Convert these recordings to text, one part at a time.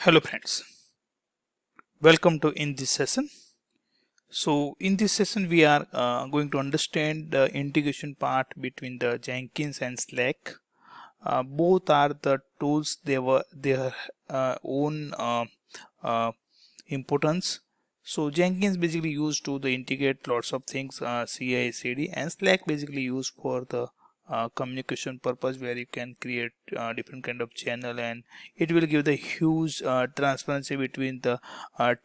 Hello friends, welcome to in this session. So in this session we are going to understand the integration part between the Jenkins and Slack. Both are the tools, they were their own importance. So Jenkins basically used to the integrate lots of things, CI CD, and Slack basically used for the communication purpose, where you can create different kind of channel, and it will give the huge transparency between the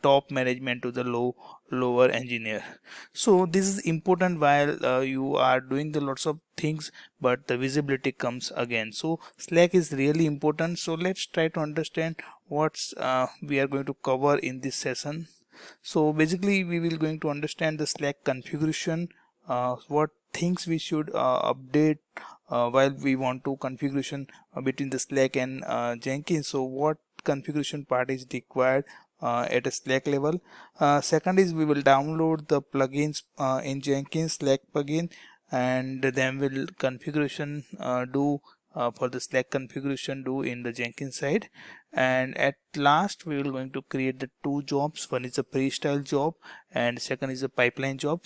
top management to the lower engineer. So this is important while you are doing the lots of things, but the visibility comes again. So Slack is really important. So let's try to understand what's we are going to cover in this session. So basically we will going to understand the Slack configuration, what things we should update while we want to configuration between the Slack and Jenkins. So what configuration part is required at a Slack level. Second is we will download the plugins in Jenkins Slack plugin, and then we'll configuration do for the Slack configuration do in the Jenkins side. And at last we will going to create the two jobs. One is a pre-style job and second is a pipeline job.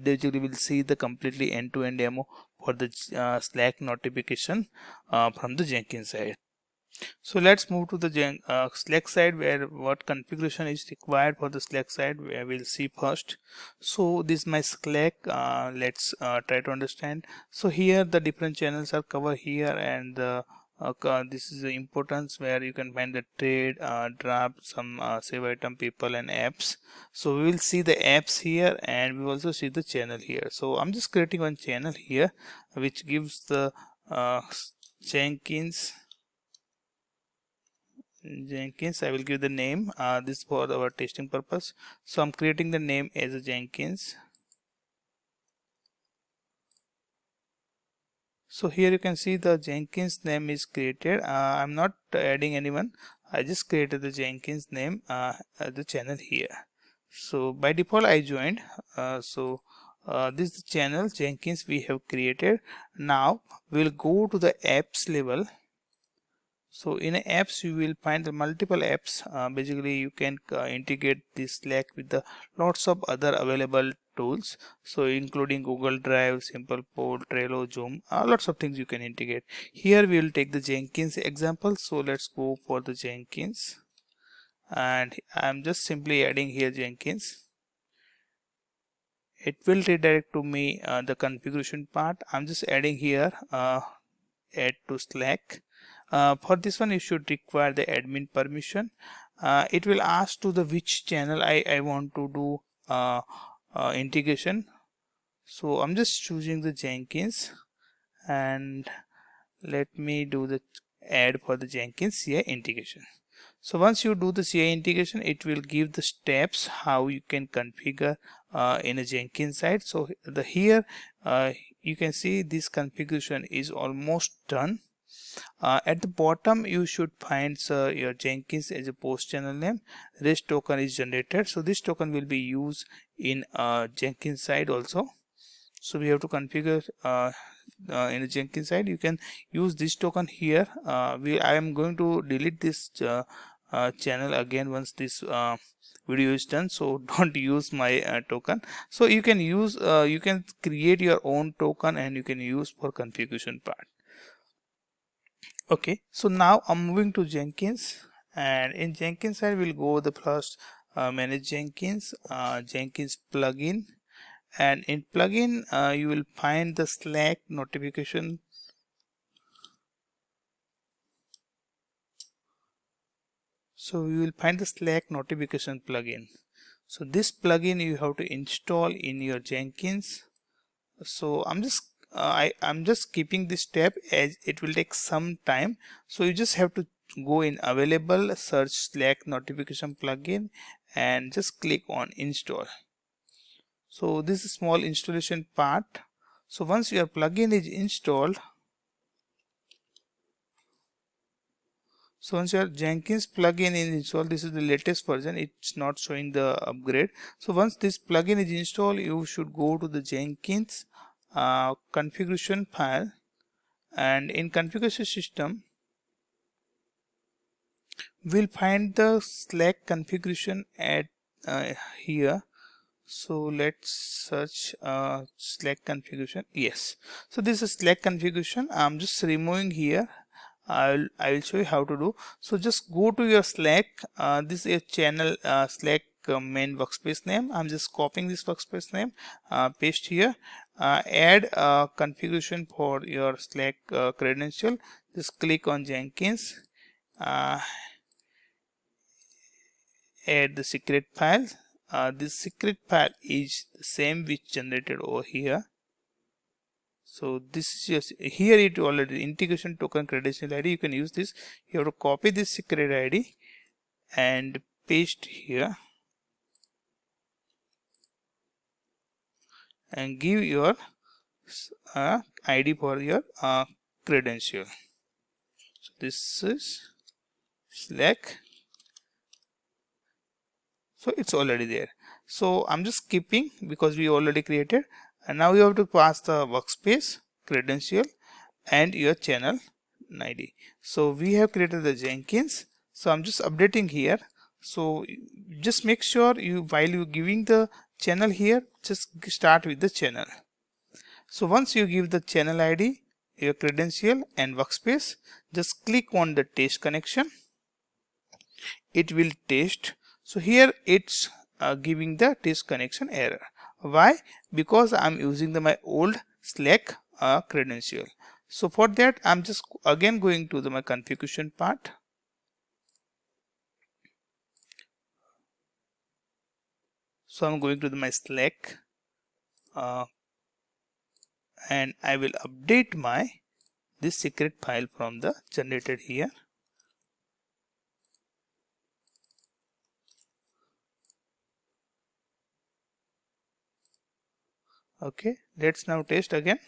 Basically we'll see the completely end-to-end demo for the Slack notification from the Jenkins side. So let's move to the Slack side, where what configuration is required for the Slack side where we'll see first. So this is my Slack. Let's try to understand. So here the different channels are covered here, and this is the importance where you can find the trade, draft, some save item, people, and apps. So we will see the apps here, and we also see the channel here. So I'm just creating one channel here which gives the Jenkins. I will give the name, this for our testing purpose. So I'm creating the name as a Jenkins. So here you can see the Jenkins name is created. I'm not adding anyone, I just created the Jenkins name at the channel here. So by default I joined. This is the channel Jenkins we have created. Now we'll go to the apps level. So in apps you will find the multiple apps. Basically you can integrate this Slack with the lots of other available tools, so including Google Drive, Simple Poll, Trello, Zoom, lots of things you can integrate. Here we will take the Jenkins example. So let's go for the Jenkins, and I'm just simply adding here Jenkins. It will redirect to me the configuration part. I'm just adding here add to Slack. For this one you should require the admin permission. It will ask to the which channel I want to do integration. So I'm just choosing the Jenkins, and let me do the add for the Jenkins CI integration. So once you do the CI integration, it will give the steps how you can configure in a Jenkins side. So here you can see this configuration is almost done. At the bottom you should find your Jenkins as a post channel name. REST token is generated, so this token will be used in Jenkins side also. So we have to configure in the Jenkins side. You can use this token here. I am going to delete this channel again once this video is done, so don't use my token. So you can use you can create your own token and you can use for configuration part. Okay, so now I'm moving to Jenkins, and in Jenkins side we'll go the first manage Jenkins, Jenkins plugin, and in plugin you will find the Slack notification. So you will find the Slack notification plugin. So this plugin you have to install in your Jenkins. So I'm just keeping this step as it will take some time. So you just have to go in available, search Slack notification plugin, and just click on install. So this is small installation part. So once your plugin is installed, so once your Jenkins plugin is installed, this is the latest version, it's not showing the upgrade. So once this plugin is installed, you should go to the Jenkins configuration file, and in configuration system we'll find the Slack configuration at here. So let's search Slack configuration. Yes, so this is Slack configuration. I'm just removing here. I'll show you how to do. So just go to your Slack. This is a channel Slack main workspace name. I'm just copying this workspace name, paste here, add configuration for your Slack credential. Just click on Jenkins, add the secret file. This secret file is the same which generated over here. So this is just here it already integration token credential ID. You can use this. You have to copy this secret ID and paste here and give your ID for your credential. So this is Slack. So it's already there. So I'm just skipping because we already created, and now you have to pass the workspace credential and your channel ID. So we have created the Jenkins. So I'm just updating here. So just make sure you, while you giving the channel here, just start with the channel. So once you give the channel ID, your credential and workspace, just click on the test connection. It will test. So here it's giving the test connection error. Why? Because I'm using my old Slack credential. So for that, I'm just again going to my configuration part. So I'm going to my Slack and I will update this secret file from the generated here. Okay, let's now test again.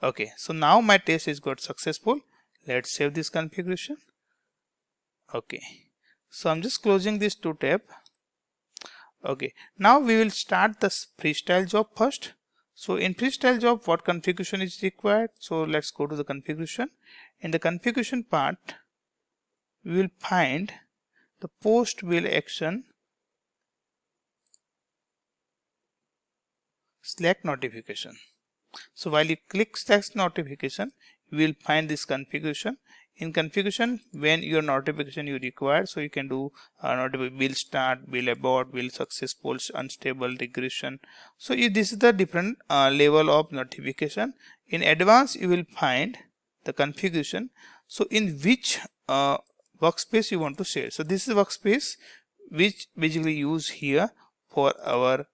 Okay, so now my test is got successful. Let's save this configuration. Okay, so I'm just closing this two tab. Okay, now we will start the freestyle job first. So in freestyle job, what configuration is required? So let's go to the configuration. In the configuration part, we will find the post wheel action Slack notification. So while you click Slack notification, you will find this configuration. In configuration, when your notification you require, so you can do notification will start, will abort, will successful, unstable, regression. So this is the different level of notification. In advance, you will find the configuration. So in which workspace you want to share. So this is workspace which basically use here for our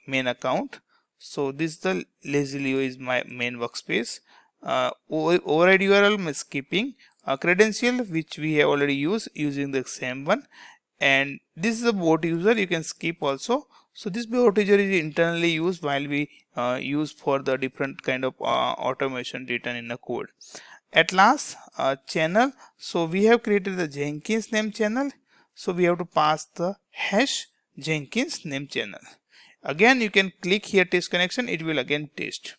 main account. So this is the Lazy.Leo is my main workspace. Override URL I'm skipping. Credential which we have already used using the same one, and this is the bot user, you can skip also. So this bot user is internally used while we use for the different kind of automation written in the code. At last, channel. So we have created the Jenkins name channel. So we have to pass the hash Jenkins name channel. Again, you can click here test connection, it will again test.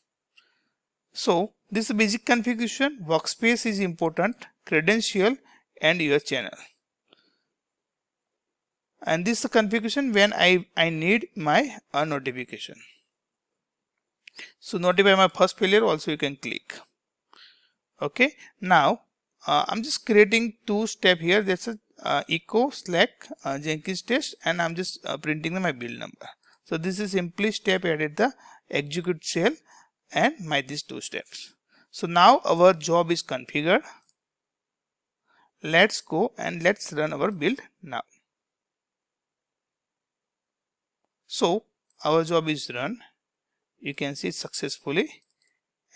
So this is the basic configuration. Workspace is important, credential and your channel. And this is the configuration when I need my notification. So notify my first failure also you can click. Okay, now I'm just creating two step here. That's a echo Slack Jenkins test, and I'm just printing my build number. So this is simply step added the execute shell and these two steps. So now our job is configured. Let's go and let's run our build now. So our job is run. You can see successfully,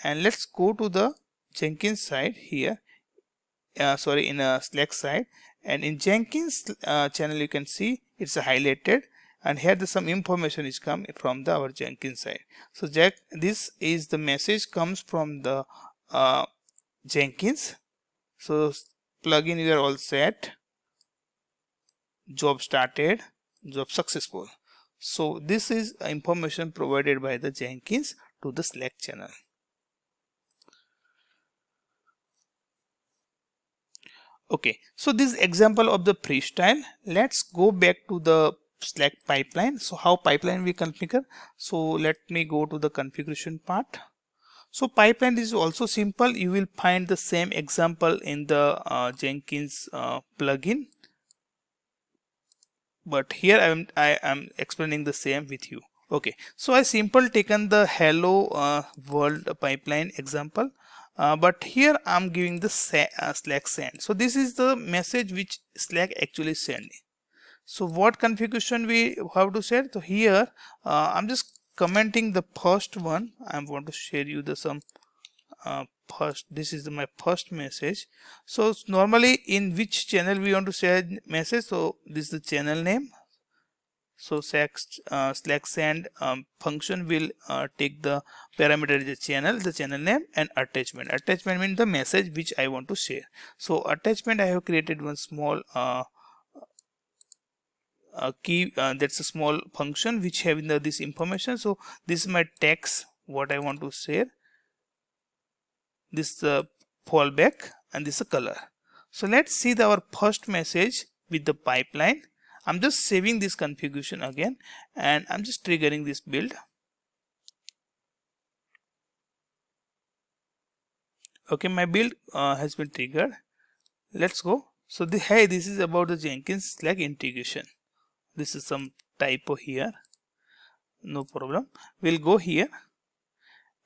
and let's go to the Jenkins side here. Sorry, in a Slack side, and in Jenkins channel you can see it's highlighted, and here some information is come from our Jenkins side. So this is the message comes from the Jenkins. So plugin you are all set, job started, job successful. So this is information provided by the Jenkins to the Slack channel. Okay, so this example of the freestyle. Let's go back to the Slack pipeline. So how pipeline we configure? So let me go to the configuration part. So pipeline is also simple. You will find the same example in the Jenkins plugin, but here I am explaining the same with you. Okay, so I simple taken the hello world pipeline example, but here I'm giving the Slack send. So this is the message which Slack actually sending. So what configuration we have to set? So here I'm just commenting the first one. I want to share you the some first. This is my first message. So normally in which channel we want to send message? So this is the channel name. So Slack send function will take the parameter the channel name, and attachment. Attachment means the message which I want to share. So attachment, I have created one small key, that's a small function which having this information. So this is my text what I want to share. This fallback, and this is color. So let's see our first message with the pipeline. I'm just saving this configuration again, and I'm just triggering this build. Okay, my build has been triggered. Let's go. So hey, this is about the Jenkins Slack integration. This is some typo here, no problem. We'll go here,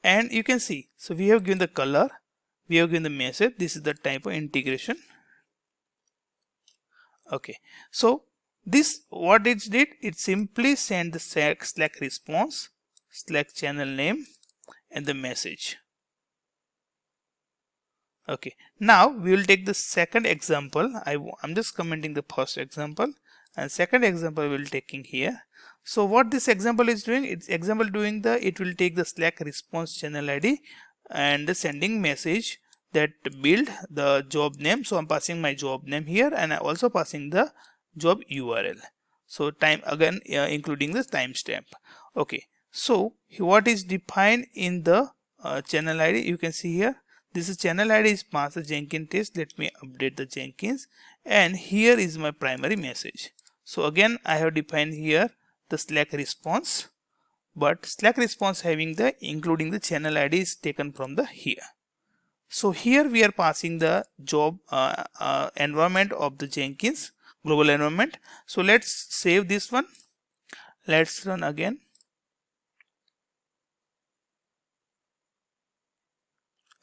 and you can see, so we have given the color, we have given the message. This is the type of integration. Okay, so this what it did, it simply sent the Slack response, Slack channel name, and the message. Okay, now we will take the second example. I'm just commenting the first example, and second example we will taking here. So what this example is doing, it's example doing it will take the Slack response channel ID and the sending message that build the job name. So I'm passing my job name here, and I also passing the job URL. So time again including the timestamp. Okay, so what is defined in the channel ID, you can see here. This is channel ID is passed the Jenkins test. Let me update the Jenkins, and here is my primary message. So again I have defined here the Slack response, but Slack response having the including the channel ID is taken from the here. So here we are passing the job environment of the Jenkins global environment. So let's save this one. Let's run again.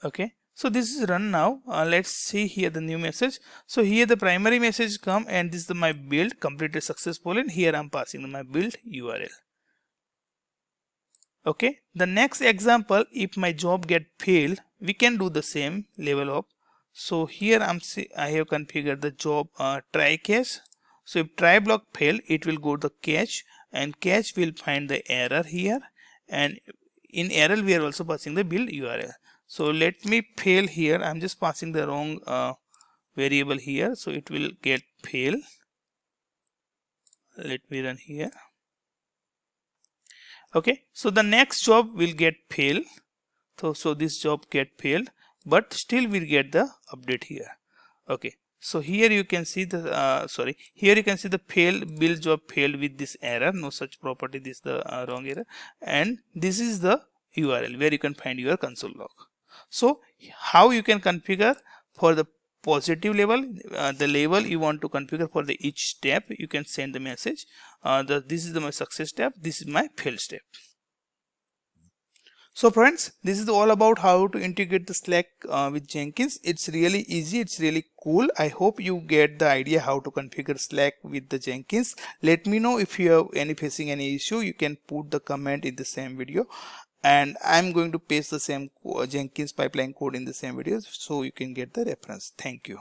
Okay, so this is run now. Let's see here the new message. So here the primary message come, and this is my build completed successfully, and here I'm passing my build URL. Okay, the next example, if my job get failed, we can do the same level up. So here I have configured the job try catch. So if try block fail, it will go to the catch, and catch will find the error here, and in error we are also passing the build URL. So let me fail here. I'm just passing the wrong variable here, so it will get fail. Let me run here. Okay, so the next job will get fail. So this job get failed, but still we'll get the update here. Okay, so here you can see the here you can see the fail build job failed with this error, no such property, this is the wrong error, and this is the URL where you can find your console log. So how you can configure for the positive level, the level you want to configure for the each step, you can send the message. This is my success step, this is my fail step. So friends, this is all about how to integrate the Slack with Jenkins. It's really easy, it's really cool. I hope you get the idea how to configure Slack with the Jenkins. Let me know if you have facing any issue. You can put the comment in the same video, and I'm going to paste the same Jenkins pipeline code in the same video, so you can get the reference. Thank you.